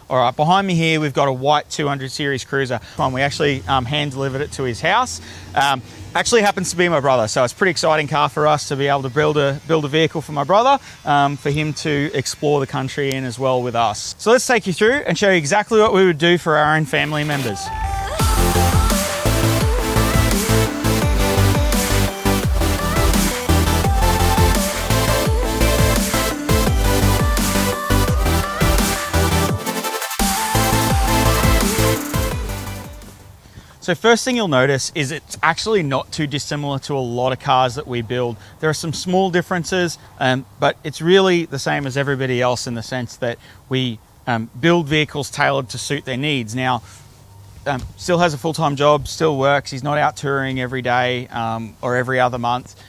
All right, behind me here, we've got a white 200 series cruiser. We actually hand delivered it to his house. Actually happens to be my brother, so it's a pretty exciting car for us to be able to build a vehicle for my brother, for him to explore the country in as well with us. So let's take you through and show you exactly what we would do for our own family members. So first thing you'll notice is it's actually not too dissimilar to a lot of cars that we build. There are some small differences, but it's really the same as everybody else in the sense that we build vehicles tailored to suit their needs. Now, still has a full-time job, still works. He's not out touring every day or every other month,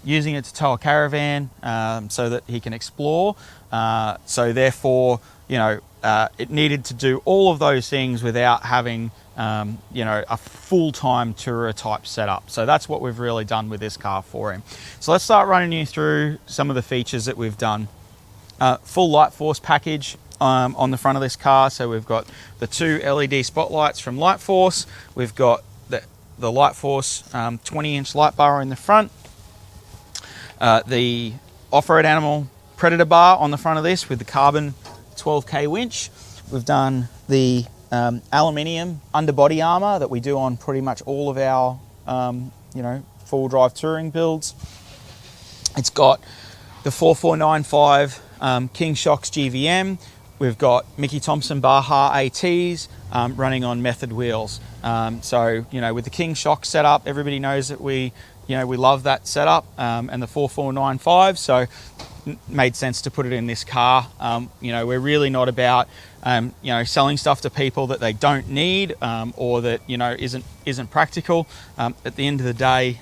using it to tow a caravan so that he can explore. So therefore, it needed to do all of those things without having a full-time tourer type setup. So that's what we've really done with this car for him. So let's start running you through some of the features that we've done. Full light force package on the front of this car. So we've got the 2 LED spotlights from Light Force. We've got the Light Force 20-inch light bar in the front. The off-road animal Predator bar on the front of this with the carbon 12K winch. We've done the aluminium underbody armor that we do on pretty much all of our four-wheel drive touring builds. It's got the 4495 King Shocks GVM. We've got Mickey Thompson Baja ATs running on method wheels. So with the King Shock setup, everybody knows that we love that setup, and the 4495. So made sense to put it in this car. We're really not about selling stuff to people that they don't need or that isn't practical. At the end of the day,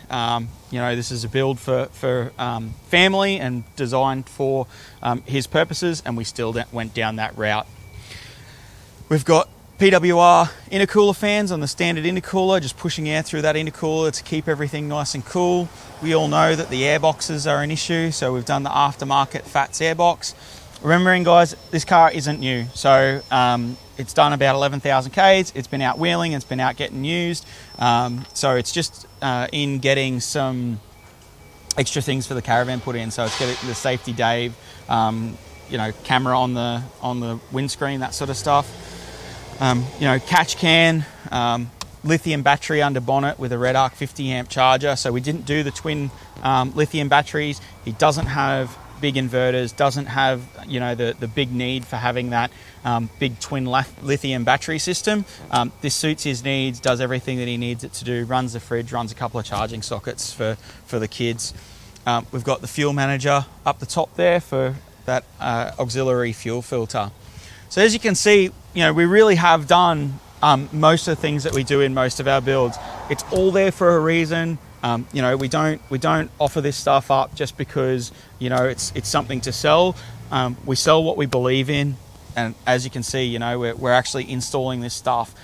this is a build for family and designed for his purposes, and we still went down that route. We've got PWR intercooler fans on the standard intercooler, just pushing air through that intercooler to keep everything nice and cool. We all know that the air boxes are an issue, so we've done the aftermarket FATS airbox. Remembering, guys, this car isn't new, so it's done about 11,000 Ks. It's been out wheeling, it's been out getting used, so it's just in getting some extra things for the caravan put in. So it's getting the safety Dave, camera on the windscreen, that sort of stuff. Catch can, lithium battery under bonnet with a Red Arc 50 amp charger. So we didn't do the twin lithium batteries. He doesn't have big inverters, doesn't have the big need for having that big twin lithium battery system. This suits his needs, does everything that he needs it to do, runs the fridge, runs a couple of charging sockets for the kids. We've got the fuel manager up the top there for that auxiliary fuel filter. So as you can see, we really have done most of the things that we do in most of our builds. It's all there for a reason. We don't offer this stuff up just because it's something to sell. We sell what we believe in, and as you can see, we're actually installing this stuff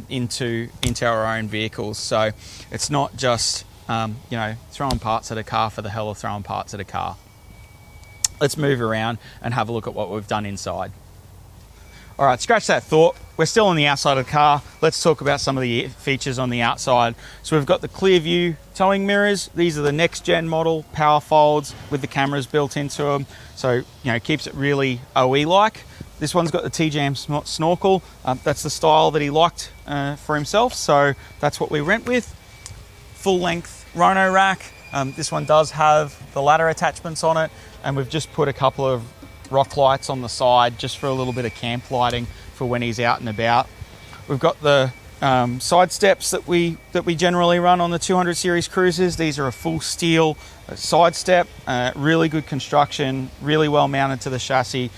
into our own vehicles. So it's not just throwing parts at a car for the hell of throwing parts at a car. Let's move around and have a look at what we've done inside. All right, scratch that thought. We're still on the outside of the car. Let's talk about some of the features on the outside. So we've got the clear view towing mirrors. These are the next gen model power folds with the cameras built into them. So, keeps it really OE-like. This one's got the T-Jam snorkel. That's the style that he liked for himself. So that's what we went with. Full length Rhino rack. This one does have the ladder attachments on it. And we've just put a couple of rock lights on the side just for a little bit of camp lighting for when he's out and about. We've got the side steps that we generally run on the 200 series cruisers. These are a full steel side step, really good construction, really well mounted to the chassis.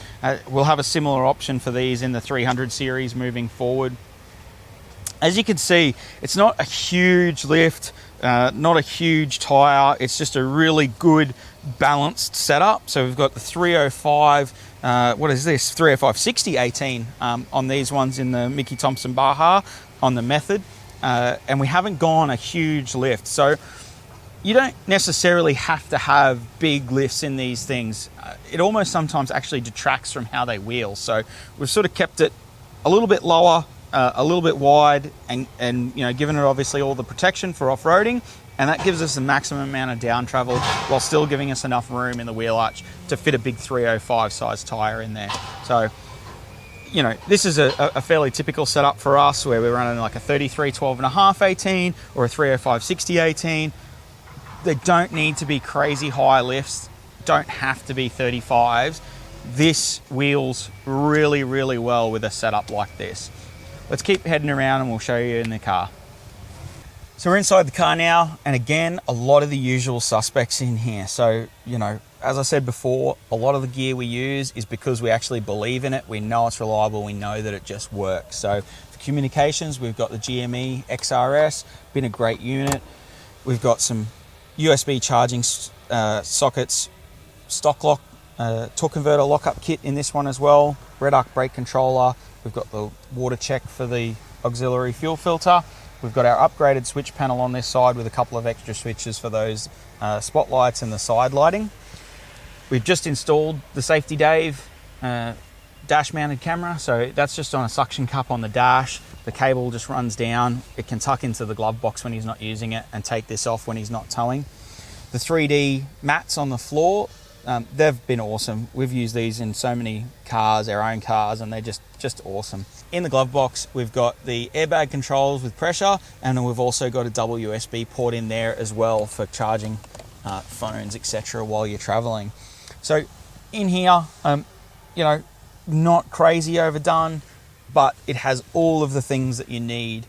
We'll have a similar option for these in the 300 series moving forward. As you can see, it's not a huge lift, not a huge tire. It's just a really good balanced setup. So we've got the 305, what is this? 305 60 18 on these ones in the Mickey Thompson Baja on the method. And we haven't gone a huge lift. So you don't necessarily have to have big lifts in these things. It almost sometimes actually detracts from how they wheel. So we've sort of kept it a little bit lower, a little bit wide, and you know, giving it obviously all the protection for off-roading, and that gives us the maximum amount of down travel while still giving us enough room in the wheel arch to fit a big 305 size tyre in there. So, you know, this is a fairly typical setup for us, where we're running like a 33 12.5 18 or a 305 60 18. They don't need to be crazy high lifts, don't have to be 35s. This wheels really, really well with a setup like this. Let's keep heading around and we'll show you in the car. So we're inside the car now, and again, a lot of the usual suspects in here. So, you know, as I said before, a lot of the gear we use is because we actually believe in it. We know it's reliable, we know that it just works. So for communications, we've got the GME XRS, been a great unit. We've got some USB charging sockets, stock lock, torque converter lockup kit in this one as well, red arc brake controller. We've got the water check for the auxiliary fuel filter. We've got our upgraded switch panel on this side with a couple of extra switches for those spotlights and the side lighting. We've just installed the Safety Dave dash mounted camera, so that's just on a suction cup on the dash. The cable just runs down. It can tuck into the glove box when he's not using it and take this off when he's not towing. The 3D mats on the floor, they've been awesome. We've used these in so many cars, our own cars, and they're just awesome. In the glove box, we've got the airbag controls with pressure, and then we've also got a double USB port in there as well for charging phones, etc. while you're traveling. So in here, you know, not crazy overdone, but it has all of the things that you need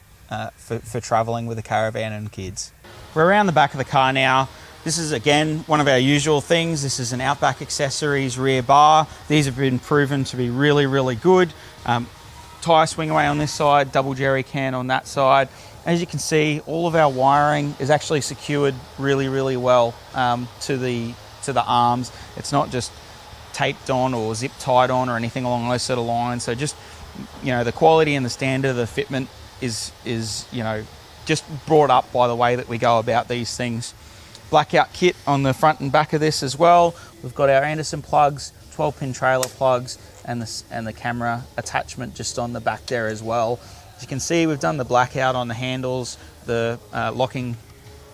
for traveling with a caravan and kids. We're around the back of the car now. This is, again, one of our usual things. This is an Outback Accessories rear bar. These have been proven to be really, really good. Tyre swing away on this side, double jerry can on that side. As you can see, all of our wiring is actually secured really, really well to the arms. It's not just taped on or zip tied on or anything along those sort of lines. So just, you know, the quality and the standard of the fitment is you know, just brought up by the way that we go about these things. Blackout kit on the front and back of this as well. We've got our Anderson plugs, 12-pin trailer plugs, and the camera attachment just on the back there as well. As you can see, we've done the blackout on the handles, the locking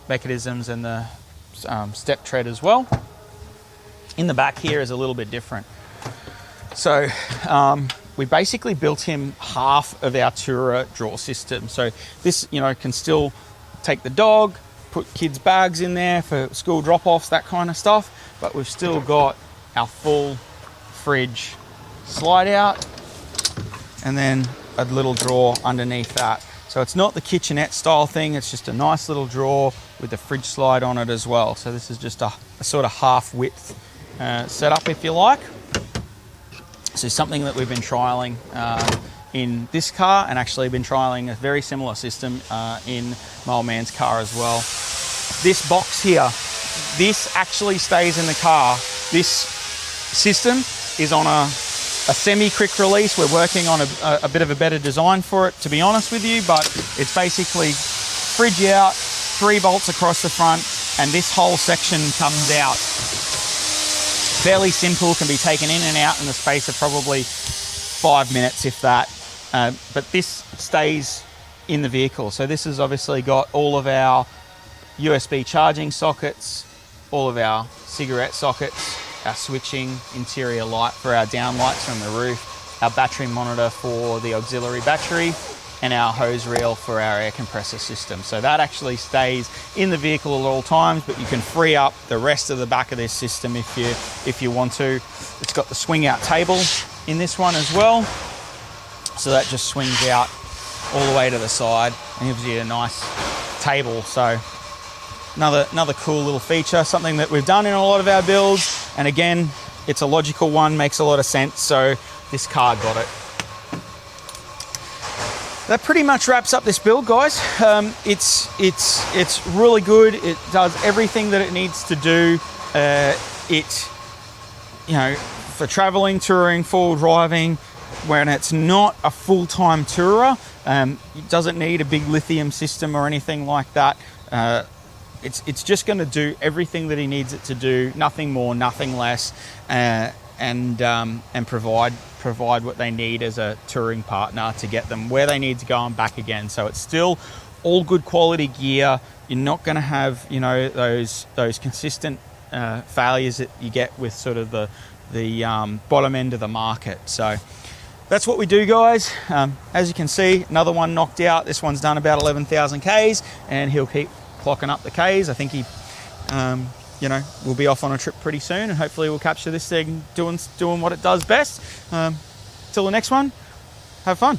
mechanisms, and the step tread as well. In the back here is a little bit different. So we basically built him half of our Tourer draw system. So this, you know, can still take the dog, put kids' bags in there for school drop-offs, that kind of stuff, but we've still got our full fridge slide out and then a little drawer underneath that. So it's not the kitchenette style thing, it's just a nice little drawer with the fridge slide on it as well. So this is just a sort of half width setup, if you like. So something that we've been trialing in this car, and actually been trialing a very similar system in my old man's car as well. This box here, this actually stays in the car. This system is on a semi-quick release. We're working on a bit of a better design for it, to be honest with you, but it's basically fridge out, 3 bolts across the front, and this whole section comes out. Fairly simple, can be taken in and out in the space of probably 5 minutes, if that. But this stays in the vehicle. So this has obviously got all of our USB charging sockets, all of our cigarette sockets, our switching, interior light for our down lights from the roof, our battery monitor for the auxiliary battery, and our hose reel for our air compressor system. So that actually stays in the vehicle at all times, but you can free up the rest of the back of this system if you want to. It's got the swing out table in this one as well. So that just swings out all the way to the side and gives you a nice table. So another cool little feature, something that we've done in a lot of our builds. And again, it's a logical one, makes a lot of sense. So this car got it. That pretty much wraps up this build, guys. It's really good. It does everything that it needs to do. You know, for traveling, touring, full driving, when it's not a full-time tourer, it doesn't need a big lithium system or anything like that. It's just going to do everything that he needs it to do, nothing more, nothing less. and provide what they need as a touring partner to get them where they need to go and back again. So it's still all good quality gear. You're not going to have, you know, those consistent failures that you get with sort of the bottom end of the market. So that's what we do, guys. As you can see, another one knocked out. This one's done about 11,000 Ks, and he'll keep clocking up the Ks. I think he, you know, we'll be off on a trip pretty soon, and hopefully we'll capture this thing doing what it does best. Till the next one, have fun.